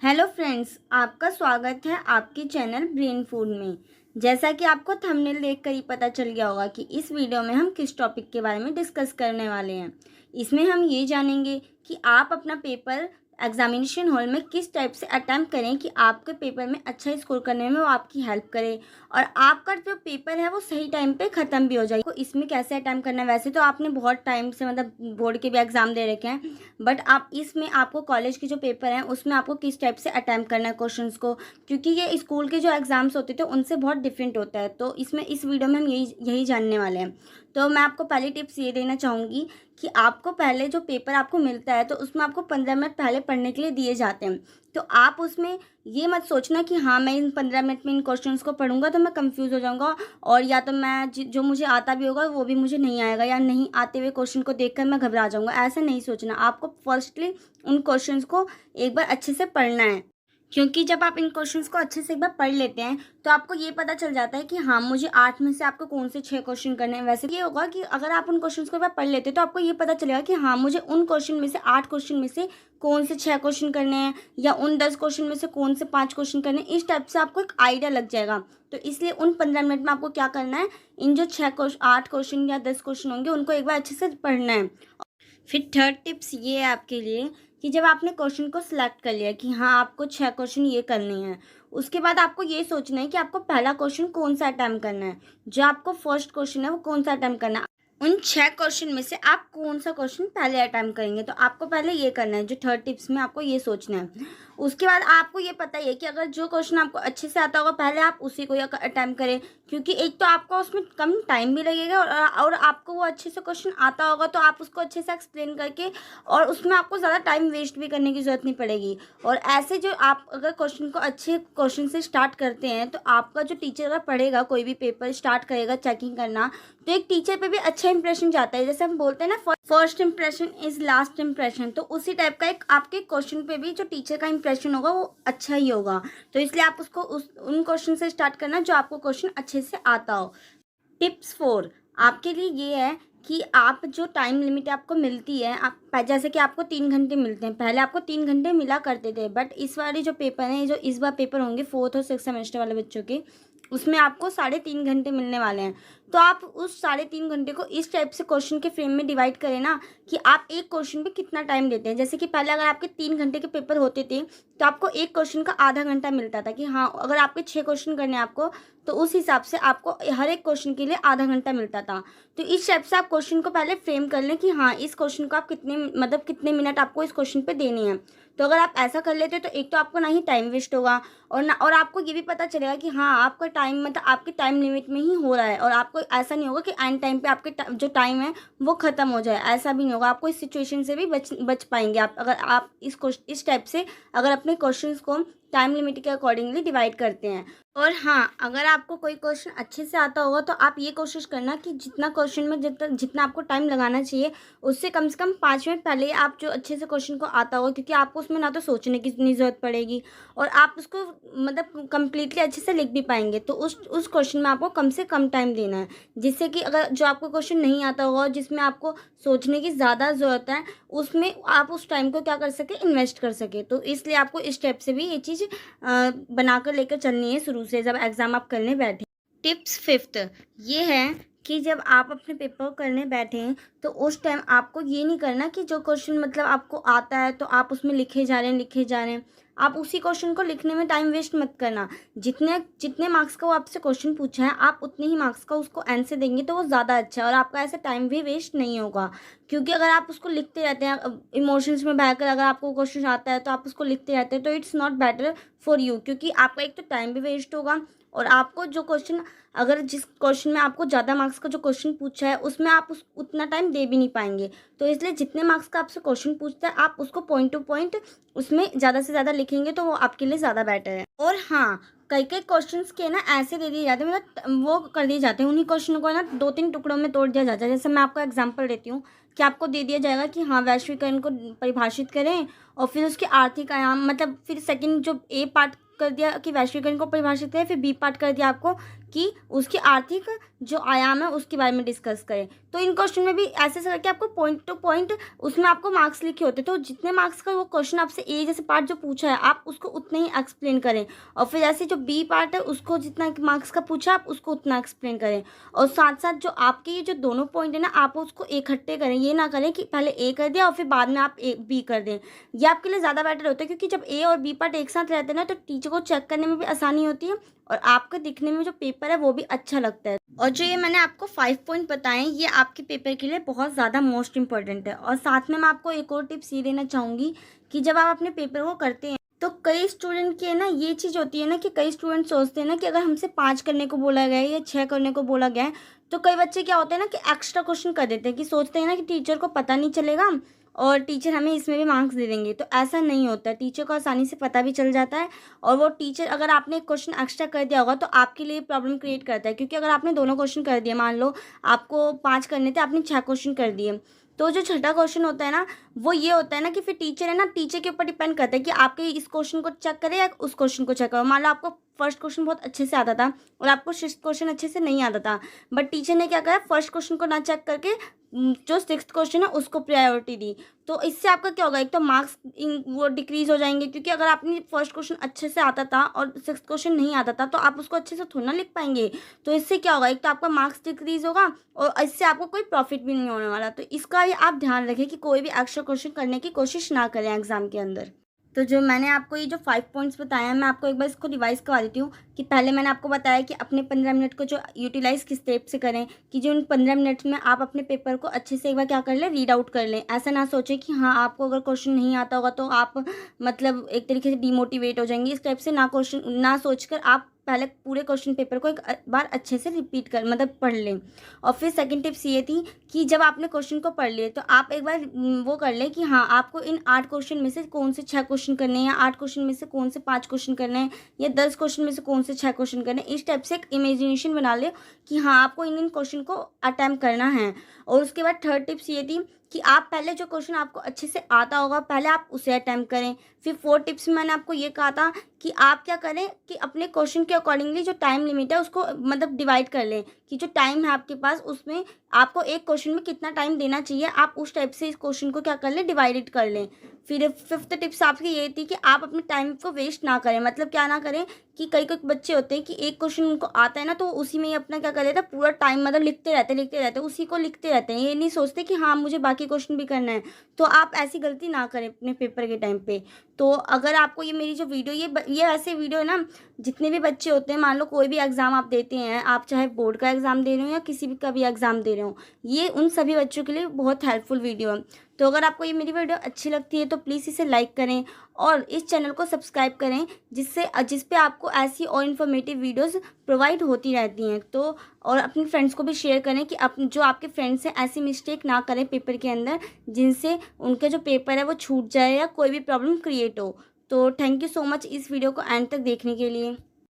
Hello friends, आपका स्वागत है आपके चैनल ब्रेन फूड में। जैसा कि आपको थंबनेल देखकर ही पता चल गया होगा कि इस वीडियो में हम किस टॉपिक के बारे में डिस्कस करने वाले हैं। इसमें हम ये जानेंगे कि आप अपना पेपर एग्जामिनेशन हॉल में किस टाइप से अटैम्प्ट करें कि आपके पेपर में अच्छा स्कोर करने में वो आपकी हेल्प करे और आपका जो पेपर है वो सही टाइम पे ख़त्म भी हो जाए। तो इसमें कैसे अटैम्प्ट करना है, वैसे तो आपने बहुत टाइम से मतलब बोर्ड के भी एग्ज़ाम दे रखे हैं, बट आप इसमें आपको कॉलेज के जो पेपर हैं उसमें आपको किस टाइप से अटैम्प्ट करना है क्वेश्चंस को, क्योंकि ये स्कूल के जो एग्ज़ाम्स होते थे उनसे बहुत डिफरेंट होता है। तो इसमें इस वीडियो में हम यही जानने वाले हैं। तो मैं आपको पहली टिप्स ये देना चाहूँगी कि आपको पहले जो पेपर आपको मिलता है तो उसमें आपको 15 मिनट पहले पढ़ने के लिए दिए जाते हैं। तो आप उसमें ये मत सोचना कि हाँ मैं इन 15 मिनट में इन क्वेश्चंस को पढ़ूंगा तो मैं कंफ्यूज हो जाऊंगा और या तो मैं जो मुझे आता भी होगा वो भी मुझे नहीं आएगा, या नहीं आते हुए क्वेश्चन को देखकर मैं घबरा जाऊंगा। ऐसा नहीं सोचना, आपको फर्स्टली उन क्वेश्चंस को एक बार अच्छे से पढ़ना है, क्योंकि जब आप इन क्वेश्चंस को अच्छे से एक बार पढ़ लेते हैं तो आपको ये पता चल जाता है कि हाँ मुझे 8 में से आपको कौन से 6 क्वेश्चन करने हैं। वैसे ये होगा कि अगर आप उन क्वेश्चंस को एक बार पढ़ लेते हैं तो आपको ये पता चलेगा कि हाँ मुझे उन क्वेश्चन में से 8 क्वेश्चन में से कौन से 6 क्वेश्चन करने हैं, या उन 10 क्वेश्चन में से कौन से 5 क्वेश्चन करने हैं। इस टाइप से आपको एक आइडिया लग जाएगा। तो इसलिए उन 15 मिनट में आपको क्या करना है, इन जो 8 क्वेश्चन या 10 क्वेश्चन होंगे उनको एक बार अच्छे से पढ़ना है। फिर थर्ड टिप्स ये है आपके लिए कि जब आपने क्वेश्चन को सिलेक्ट कर लिया कि हाँ आपको 6 क्वेश्चन ये करने हैं, उसके बाद आपको ये सोचना है कि आपको पहला क्वेश्चन कौन सा अटैम्प्ट करना है। जो आपको फर्स्ट क्वेश्चन है वो कौन सा अटैम्प्ट करना है, उन 6 क्वेश्चन में से आप कौन सा क्वेश्चन पहले अटैम्प्ट करेंगे। तो आपको पहले ये करना है, जो थर्ड टिप्स में आपको ये सोचना है। उसके बाद आपको ये पता ही है कि अगर जो क्वेश्चन आपको अच्छे से आता होगा पहले आप उसी को अटैम्प्ट करें, क्योंकि एक तो आपको उसमें कम टाइम भी लगेगा और आपको वो अच्छे से क्वेश्चन आता होगा तो आप उसको अच्छे से एक्सप्लेन करके और उसमें आपको ज़्यादा टाइम वेस्ट भी करने की ज़रूरत नहीं पड़ेगी। और ऐसे जो आप अगर क्वेश्चन को अच्छे क्वेश्चन से स्टार्ट करते हैं तो आपका जो टीचर अगर पढ़ेगा, कोई भी पेपर स्टार्ट करेगा चेकिंग करना, तो एक टीचर पे भी अच्छा इंप्रेशन जाता है। जैसे हम बोलते हैं ना, first impression is last impression, तो उसी टाइप का एक आपके क्वेश्चन पे भी जो टीचर का इंप्रेशन होगा वो अच्छा ही होगा। तो इसलिए आप उसको उन क्वेश्चन से स्टार्ट करना जो आपको क्वेश्चन अच्छे से आता हो। टिप्स 4 आपके लिए ये है कि आप जो टाइम लिमिट आपको मिलती है, आप जैसे कि आपको 3 घंटे मिलते हैं, पहले आपको 3 घंटे मिला करते थे, बट इस वाले जो पेपर हैं, जो इस बार पेपर होंगे 4th और 6th सेमेस्टर वाले बच्चों के, उसमें आपको 3.5 घंटे मिलने वाले हैं। तो आप उस 3.5 घंटे को इस टाइप से क्वेश्चन के फ्रेम में डिवाइड करें ना कि आप एक क्वेश्चन पे कितना टाइम देते हैं। जैसे कि पहले अगर आपके 3 घंटे के पेपर होते थे तो आपको एक क्वेश्चन का आधा घंटा मिलता था कि हाँ अगर आपके 6 क्वेश्चन करने हैं आपको, तो उस हिसाब से आपको हर एक क्वेश्चन के लिए आधा घंटा मिलता था। तो इस टाइप से आप क्वेश्चन को पहले फ्रेम कर लें कि हाँ इस क्वेश्चन को आप कितने मिनट आपको इस क्वेश्चन पे देने हैं। तो अगर आप ऐसा कर लेते तो एक तो आपको ना ही टाइम वेस्ट होगा और आपको ये भी पता चलेगा कि हाँ आपका टाइम आपके टाइम लिमिट में ही हो रहा है, और आपको ऐसा नहीं होगा कि एंड टाइम पे आपके जो टाइम है वो ख़त्म हो जाए। ऐसा भी नहीं होगा, आपको इस सिचुएशन से भी बच पाएंगे आप, अगर आप इस टाइप से अगर अपने क्वेश्चंस को टाइम लिमिट के अकॉर्डिंगली डिवाइड करते हैं। और हाँ, अगर आपको कोई क्वेश्चन अच्छे से आता होगा तो आप ये कोशिश करना कि जितना क्वेश्चन में जितना आपको टाइम लगाना चाहिए उससे कम से कम 5 मिनट पहले आप जो अच्छे से क्वेश्चन को आता होगा, क्योंकि आपको उसमें ना तो सोचने की इतनी ज़रूरत पड़ेगी और आप उसको कम्प्लीटली अच्छे से लिख भी पाएंगे। तो उस क्वेश्चन में आपको कम से कम टाइम देना है, जिससे कि अगर जो आपको क्वेश्चन नहीं आता होगा और जिसमें आपको सोचने की ज़्यादा ज़रूरत है उसमें आप उस टाइम को क्या कर सके, इन्वेस्ट कर सके। तो इसलिए आपको इस स्टेप से भी ये चीज़ बनाकर लेकर चलनी है शुरू से, जब एग्ज़ाम आप करने बैठे। टिप्स 5 ये है कि जब आप अपने पेपर करने बैठें तो उस टाइम आपको ये नहीं करना कि जो क्वेश्चन आपको आता है तो आप उसमें लिखे जा रहे हैं। आप उसी क्वेश्चन को लिखने में टाइम वेस्ट मत करना। जितने मार्क्स का वो आपसे क्वेश्चन पूछा है आप उतने ही मार्क्स का उसको आंसर देंगे तो वो ज़्यादा अच्छा है और आपका ऐसा टाइम भी वेस्ट नहीं होगा। क्योंकि अगर आप उसको लिखते रहते हैं इमोशंस में बहकर, अगर आपको क्वेश्चन आता है तो आप उसको लिखते रहते हैं तो it's not better for you, क्योंकि आपका एक तो टाइम भी वेस्ट होगा और आपको जो क्वेश्चन, अगर जिस क्वेश्चन में आपको ज़्यादा मार्क्स का जो क्वेश्चन पूछा है उसमें आप उतना टाइम दे भी नहीं पाएंगे। तो इसलिए जितने मार्क्स का आपसे क्वेश्चन पूछता है आप उसको पॉइंट टू पॉइंट उसमें ज़्यादा से ज़्यादा लिखेंगे तो वो आपके लिए ज़्यादा बेटर है। और हाँ, कई क्वेश्चंस के ना ऐसे दे दिए जाते हैं, वो कर दिए जाते हैं, उन्हीं क्वेश्चनों को ना 2-3 टुकड़ों में तोड़ दिया जाता है। जैसे मैं आपको एग्जांपल देती हूँ कि आपको दे दिया जाएगा कि हाँ वैश्वीकरण को परिभाषित करें और फिर उसके आर्थिक आयाम, फिर सेकंड जो ए पार्ट कर दिया कि वैश्वीकरण को परिभाषित करें, फिर बी पार्ट कर दिया आपको कि उसकी आर्थिक जो आयाम है उसके बारे में डिस्कस करें। तो इन क्वेश्चन में भी ऐसे करके आपको पॉइंट टू पॉइंट उसमें आपको मार्क्स लिखे होते हैं, तो जितने मार्क्स का वो क्वेश्चन आपसे ए जैसे पार्ट जो पूछा है आप उसको उतने ही एक्सप्लेन करें, और फिर ऐसे जो बी पार्ट है उसको जितना मार्क्स का पूछा आप उसको उतना एक्सप्लेन करें। और साथ साथ जो आपके ये जो दोनों पॉइंट है ना आप उसको इकट्ठे करें, ये ना करें कि पहले ए कर दिया और फिर बाद में आप ए बी कर दें। ये आपके लिए ज़्यादा बेटर होता है, क्योंकि जब ए और बी पार्ट एक साथ रहते हैं ना तो टीचर को चेक करने में भी आसानी होती है और आपको दिखने में जो पेपर है वो भी अच्छा लगता है। और जो ये मैंने आपको 5 पॉइंट बताएं ये आपके पेपर के लिए बहुत ज़्यादा मोस्ट इंपॉर्टेंट है। और साथ में मैं आपको एक और टिप्स ये देना चाहूँगी कि जब आप अपने पेपर को करते हैं तो कई स्टूडेंट की है ना ये चीज़ होती है ना कि कई स्टूडेंट सोचते हैं ना कि अगर हमसे 5 करने को बोला गया है या 6 करने को बोला गया है तो कई बच्चे क्या होते हैं ना कि एक्स्ट्रा क्वेश्चन कर देते हैं, कि सोचते हैं ना कि टीचर को पता नहीं चलेगा और टीचर हमें इसमें भी मार्क्स दे देंगे। तो ऐसा नहीं होता, टीचर को आसानी से पता भी चल जाता है। और वो टीचर अगर आपने एक क्वेश्चन एक्स्ट्रा कर दिया होगा तो आपके लिए प्रॉब्लम क्रिएट करता है, क्योंकि अगर आपने दोनों क्वेश्चन कर दिए, मान लो आपको 5 करने थे आपने 6 क्वेश्चन कर दिए, तो जो छठा क्वेश्चन होता है ना वो ये होता है ना कि फिर टीचर है ना टीचर के ऊपर डिपेंड करता है कि आपके इस क्वेश्चन को चेक करे या उस क्वेश्चन को चेक करो। मान लो आपको फर्स्ट क्वेश्चन बहुत अच्छे से आता था और आपको सिक्स्थ क्वेश्चन अच्छे से नहीं आता था, बट टीचर ने क्या करा, फर्स्ट क्वेश्चन को ना चेक करके जो सिक्स्थ क्वेश्चन है उसको प्रायोरिटी दी। तो इससे आपका क्या होगा, एक तो मार्क्स वो डिक्रीज हो जाएंगे, क्योंकि अगर आपने फर्स्ट क्वेश्चन अच्छे से आता था और सिक्स्थ क्वेश्चन नहीं आता था तो आप उसको अच्छे से थोड़ा ना लिख पाएंगे। तो इससे क्या होगा, एक तो आपका मार्क्स डिक्रीज होगा और इससे आपको कोई प्रॉफिट भी नहीं होने वाला। तो इसका भी आप ध्यान रखें कि कोई भी एक्स्ट्रा क्वेश्चन करने की कोशिश ना करें एग्जाम के अंदर। तो जो मैंने आपको ये जो 5 पॉइंट्स बताया है मैं आपको एक बार इसको रिवाइज करवा देती हूँ कि पहले मैंने आपको बताया कि अपने 15 मिनट को जो यूटिलाइज़ किस टाइप से करें, कि जो उन 15 मिनट में आप अपने पेपर को अच्छे से एक बार क्या कर लें, रीड आउट कर लें। ऐसा ना सोचें कि हाँ आपको अगर क्वेश्चन नहीं आता होगा तो आप मतलब एक तरीके से डिमोटिवेट हो जाएंगे, इस टाइप से ना सोचकर आप पहले पूरे क्वेश्चन पेपर को एक बार अच्छे से रिपीट कर मतलब पढ़ लें। और फिर सेकंड टिप्स ये थी कि जब आपने क्वेश्चन को पढ़ लिए तो आप एक बार वो कर लें कि हाँ आपको इन 8 क्वेश्चन में से कौन से 6 क्वेश्चन करने हैं, या 8 क्वेश्चन में से कौन से 5 क्वेश्चन करने हैं, या 10 क्वेश्चन में से कौन से 6 क्वेश्चन करने हैं। इस टाइप से एक इमेजिनेशन बना ले कि हाँ आपको इन क्वेश्चन को अटैम्प्ट करना है। और उसके बाद थर्ड टिप्स ये थी कि आप पहले जो क्वेश्चन आपको अच्छे से आता होगा पहले आप उसे अटैम्प्ट करें। फिर फोर्थ टिप्स में मैंने आपको ये कहा था कि आप क्या करें कि अपने क्वेश्चन के अकॉर्डिंगली जो टाइम लिमिट है उसको मतलब डिवाइड कर लें, कि जो टाइम है आपके पास उसमें आपको एक क्वेश्चन में कितना टाइम देना चाहिए, आप उस टाइप से इस क्वेश्चन को क्या कर लें, डिवाइडेड कर लें। फिर फिफ्थ टिप्स आपकी ये थी कि आप अपने टाइम को वेस्ट ना करें। मतलब क्या ना करें कि कई बच्चे होते हैं कि एक क्वेश्चन उनको आता है ना तो उसी में ही अपना क्या कर लेते हैं, पूरा टाइम मतलब लिखते रहते उसी को लिखते रहते हैं, ये नहीं सोचते कि हाँ मुझे बाकी क्वेश्चन भी करना है। तो आप ऐसी गलती ना करें अपने पेपर के टाइम पे। तो अगर आपको ये मेरी जो वीडियो ये ऐसे वीडियो है ना, जितने भी बच्चे होते हैं, मान लो कोई भी एग्ज़ाम आप देते हैं, आप चाहे बोर्ड का एग्ज़ाम दे रहे हो या किसी भी का भी एग्ज़ाम दे रहे हो, ये उन सभी बच्चों के लिए बहुत हेल्पफुल वीडियो है। तो अगर आपको ये मेरी वीडियो अच्छी लगती है तो प्लीज़ इसे लाइक करें और इस चैनल को सब्सक्राइब करें, जिस पे आपको ऐसी और इन्फॉर्मेटिव वीडियोस प्रोवाइड होती रहती हैं। तो और अपने फ्रेंड्स को भी शेयर करें कि जो आपके फ्रेंड्स हैं ऐसी मिस्टेक ना करें पेपर के अंदर जिनसे उनका जो पेपर है वो छूट जाए या कोई भी प्रॉब्लम क्रिएट हो। तो थैंक यू सो मच इस वीडियो को एंड तक देखने के लिए।